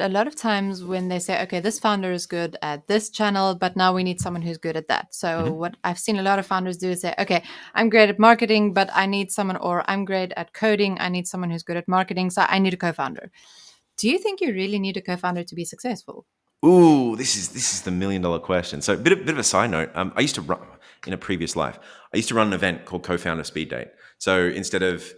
a lot of times when they say, okay, this founder is good at this channel, but now we need someone who's good at that. So what I've seen a lot of founders do is say, okay, I'm great at marketing, but I need someone, or I'm great at coding, I need someone who's good at marketing, so I need a co-founder. Do you think you really need a co-founder to be successful? Ooh, this is the $1,000,000 question. So, bit of a side note. I used to run in a previous life. I used to run an event called Co-founder Speed Date. So instead of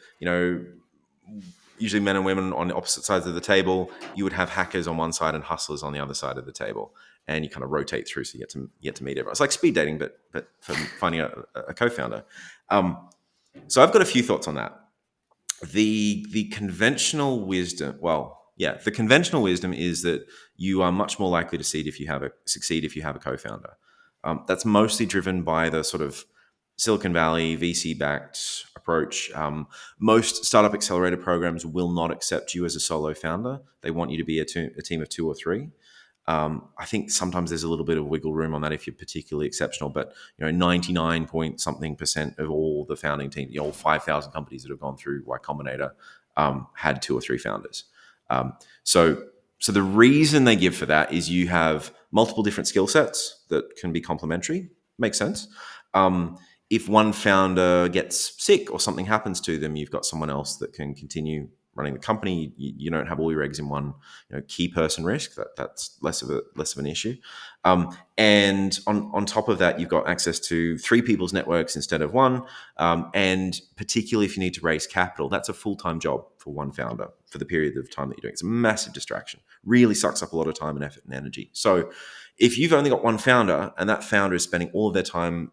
usually men and women on the opposite sides of the table, you would have hackers on one side and hustlers on the other side of the table, and you kind of rotate through, so you get to meet everyone. It's like speed dating, but for finding a co-founder. So I've got a few thoughts on that. The conventional wisdom, the conventional wisdom is that you are much more likely to succeed if you have a co-founder. That's mostly driven by the sort of Silicon Valley VC-backed approach. Most startup accelerator programs will not accept you as a solo founder. They want you to be a team of 2 or 3. I think sometimes there's a little bit of wiggle room on that if you're particularly exceptional, but 99 point something % of all the founding team, the old 5,000 companies that have gone through Y Combinator, had 2 or 3 founders. So the reason they give for that is you have multiple different skill sets that can be complementary. Makes sense. If one founder gets sick or something happens to them, you've got someone else that can continue running the company. You don't have all your eggs in one key person risk. That's less of an issue. And on top of that, you've got access to 3 people's networks instead of one. And particularly if you need to raise capital, that's a full-time job for one founder for the period of time that you're doing. It's a massive distraction. Really sucks up a lot of time and effort and energy. So if you've only got one founder and that founder is spending all of their time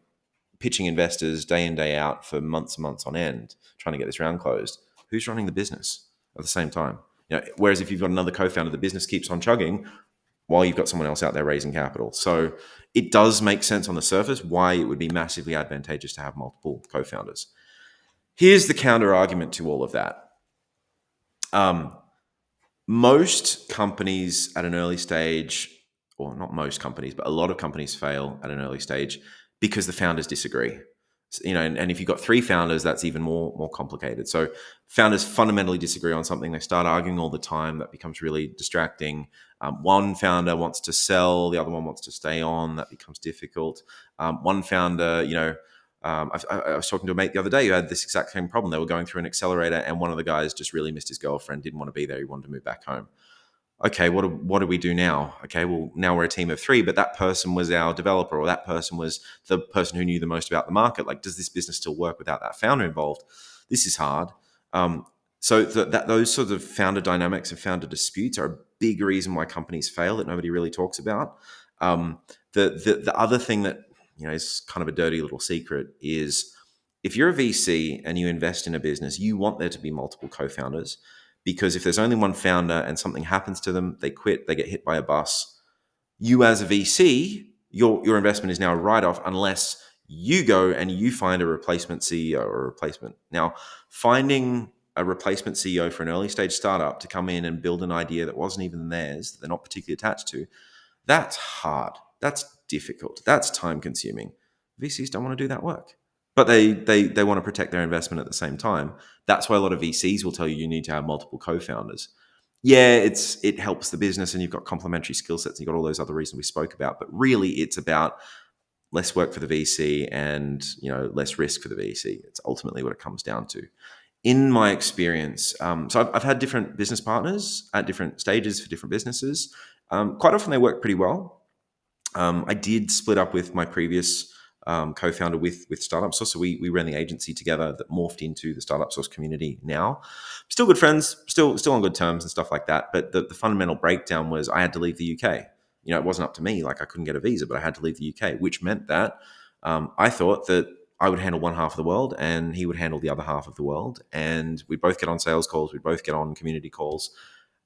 pitching investors day in, day out for months and months on end, trying to get this round closed, who's running the business at the same time? Whereas if you've got another co-founder, the business keeps on chugging while you've got someone else out there raising capital. So it does make sense on the surface why it would be massively advantageous to have multiple co-founders. Here's the counter argument to all of that. Most companies at an early stage, or not most companies, but a lot of companies fail at an early stage because the founders disagree. And if you've got 3 founders, that's even more complicated. So founders fundamentally disagree on something. They start arguing all the time. That becomes really distracting. One founder wants to sell, the other one wants to stay on. That becomes difficult. One founder, I was talking to a mate the other day who had this exact same problem. They were going through an accelerator, and one of the guys just really missed his girlfriend, didn't want to be there. He wanted to move back home. Okay, what do we do now? Okay, well, now we're a team of 3, but that person was our developer, or that person was the person who knew the most about the market. Like, does this business still work without that founder involved? This is hard. So those sort of founder dynamics and founder disputes are a big reason why companies fail that nobody really talks about. The other thing that is kind of a dirty little secret is if you're a VC and you invest in a business, you want there to be multiple co-founders. Because if there's only one founder and something happens to them, they quit, they get hit by a bus, you as a VC, your investment is now a write-off unless you go and you find a replacement CEO or a replacement. Now, finding a replacement CEO for an early stage startup to come in and build an idea that wasn't even theirs, that they're not particularly attached to, that's hard. That's difficult. That's time consuming. VCs don't want to do that work. But they want to protect their investment at the same time. That's why a lot of VCs will tell you need to have multiple co-founders. Yeah, it helps the business and you've got complementary skill sets and you've got all those other reasons we spoke about. But really, it's about less work for the VC and less risk for the VC. It's ultimately what it comes down to. In my experience, so I've had different business partners at different stages for different businesses. Quite often they work pretty well. I did split up with my previous co-founder with StartupSauce. So we ran the agency together that morphed into the StartupSauce community now. Still good friends, still on good terms and stuff like that. But the fundamental breakdown was I had to leave the UK. It wasn't up to me. Like I couldn't get a visa, but I had to leave the UK, which meant that I thought that I would handle one half of the world and he would handle the other half of the world. And we'd both get on sales calls. We'd both get on community calls.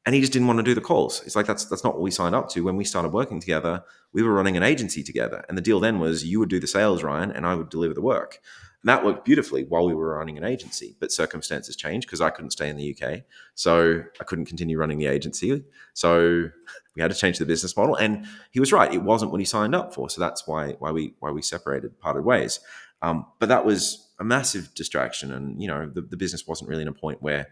And he just didn't want to do the calls. It's like, that's not what we signed up to. When we started working together, we were running an agency together. And the deal then was you would do the sales, Ryan, and I would deliver the work. And that worked beautifully while we were running an agency. But circumstances changed because I couldn't stay in the UK. So I couldn't continue running the agency. So we had to change the business model. And he was right. It wasn't what he signed up for. So that's why we separated, parted ways. But that was a massive distraction. And, the business wasn't really in a point where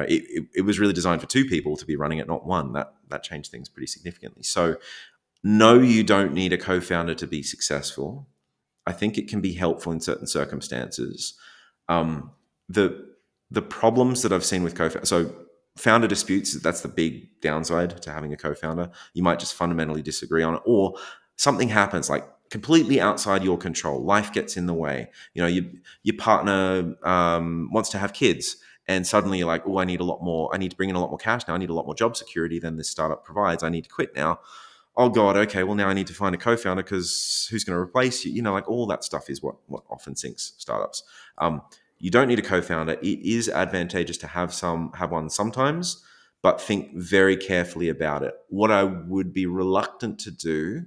it was really designed for two people to be running it, not one. That changed things pretty significantly. So no, you don't need a co-founder to be successful. I think it can be helpful in certain circumstances. Um, the the problems that I've seen with co-founder, so founder disputes, that's the big downside to having a co-founder. You might just fundamentally disagree on it, or something happens like completely outside your control. Life gets in the way. Your partner wants to have kids, and suddenly you're like, oh, I need a lot more. I need to bring in a lot more cash now. I need a lot more job security than this startup provides. I need to quit now. Oh God, okay, well now I need to find a co-founder because who's going to replace you? Like all that stuff is what often sinks startups. You don't need a co-founder. It is advantageous to have one sometimes, but think very carefully about it. What I would be reluctant to do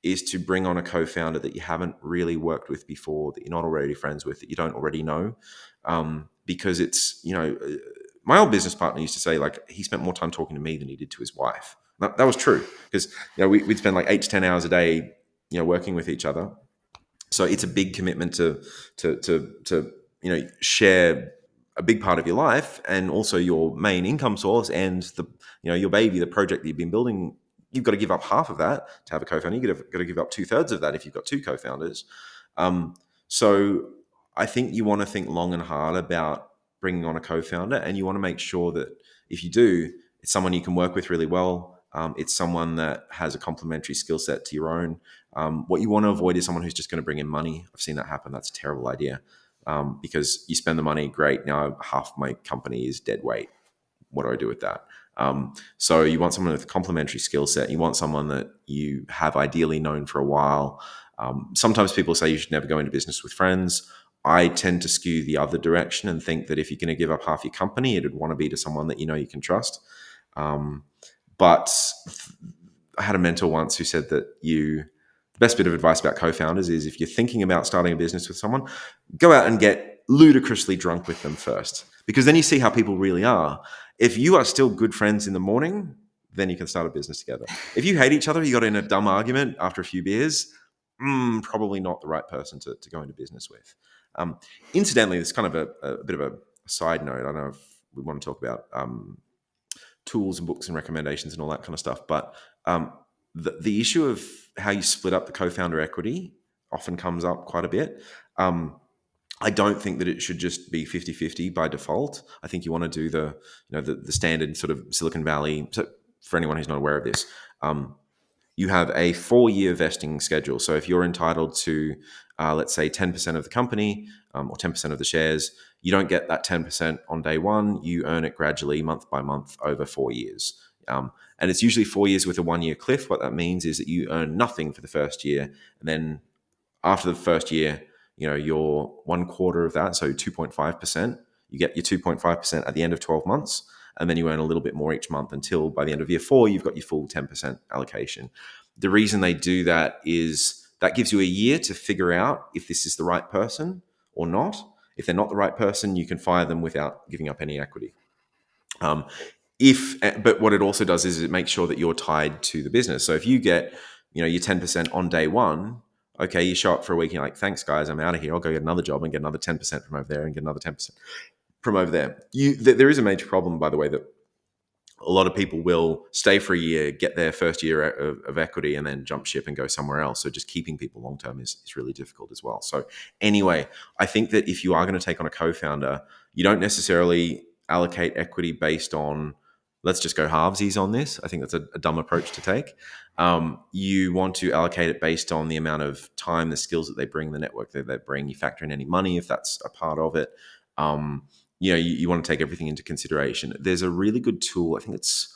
is to bring on a co-founder that you haven't really worked with before, that you're not already friends with, that you don't already know, because it's my old business partner used to say like he spent more time talking to me than he did to his wife. That was true because we'd spend like 8 to 10 hours a day working with each other. So it's a big commitment to share a big part of your life and also your main income source and your baby, the project that you've been building. You've got to give up half of that to have a co-founder. You've got to give up 2/3 of that if you've got two co-founders. So I think you want to think long and hard about bringing on a co-founder, and you want to make sure that if you do, it's someone you can work with really well. It's someone that has a complementary skill set to your own. What you want to avoid is someone who's just going to bring in money. I've seen that happen. That's a terrible idea because you spend the money, great. Now half my company is dead weight. What do I do with that? So you want someone with a complementary skill set. You want someone that you have ideally known for a while. Sometimes people say you should never go into business with friends. I tend to skew the other direction and think that if you're going to give up half your company, it'd want to be to someone that you can trust. But I had a mentor once who said that the best bit of advice about co-founders is if you're thinking about starting a business with someone, go out and get ludicrously drunk with them first, because then you see how people really are. If you are still good friends in the morning, then you can start a business together. If you hate each other, you got in a dumb argument after a few beers, probably not the right person to go into business with. Incidentally, it's kind of a bit of a side note. I don't know if we want to talk about tools and books and recommendations and all that kind of stuff, but the issue of how you split up the co-founder equity often comes up quite a bit. I don't think that it should just be 50-50 by default. I think you want to do the standard sort of Silicon Valley. So for anyone who's not aware of this, you have a 4-year vesting schedule. So if you're entitled to, let's say, 10% of the company or 10% of the shares, you don't get that 10% on day one. You earn it gradually, month by month, over 4 years. And it's usually 4 years with a 1-year cliff. What that means is that you earn nothing for the first year. And then after the first year, you're 1/4 of that, so 2.5%. You get your 2.5% at the end of 12 months. And then you earn a little bit more each month until by the end of year 4, you've got your full 10% allocation. The reason they do that is that gives you a year to figure out if this is the right person or not. If they're not the right person, you can fire them without giving up any equity. But what it also does is it makes sure that you're tied to the business. So if you get, your 10% on day one, okay, you show up for a week and you're like, thanks guys, I'm out of here. I'll go get another job and get another 10% from over there and get another 10% from over there. There is a major problem, by the way, that a lot of people will stay for a year, get their first year of equity, and then jump ship and go somewhere else. So just keeping people long term is really difficult as well. So anyway, I think that if you are going to take on a co-founder, you don't necessarily allocate equity based on, let's just go halvesies on this. I think that's a dumb approach to take. You want to allocate it based on the amount of time, the skills that they bring, the network that they bring. You factor in any money if that's a part of it. You want to take everything into consideration. There's a really good tool. I think it's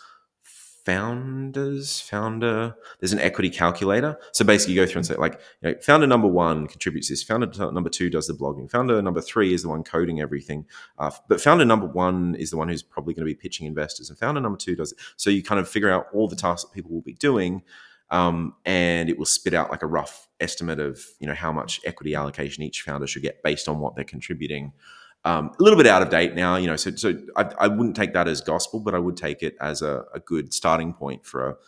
Founder. There's an equity calculator. So basically you go through and say like, founder number 1 contributes this. Founder number 2 does the blogging. Founder number 3 is the one coding everything. But founder number 1 is the one who's probably going to be pitching investors. And founder number 2 does it. So you kind of figure out all the tasks that people will be doing. And it will spit out like a rough estimate of, how much equity allocation each founder should get based on what they're contributing. A little bit out of date now, so I wouldn't take that as gospel, but I would take it as a good starting point for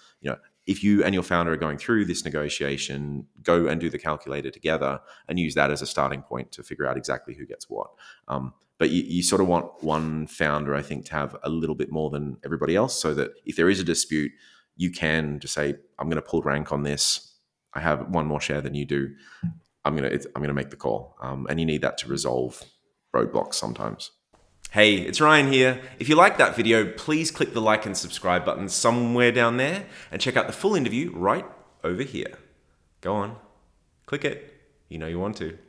if you and your founder are going through this negotiation, go and do the calculator together and use that as a starting point to figure out exactly who gets what. But you sort of want one founder, I think, to have a little bit more than everybody else, so that if there is a dispute, you can just say, I'm going to pull rank on this. I have one more share than you do. I'm going to make the call. And you need that to resolve roadblocks sometimes. Hey, it's Ryan here. If you liked that video, please click the like and subscribe button somewhere down there and check out the full interview right over here. Go on, click it. You know you want to.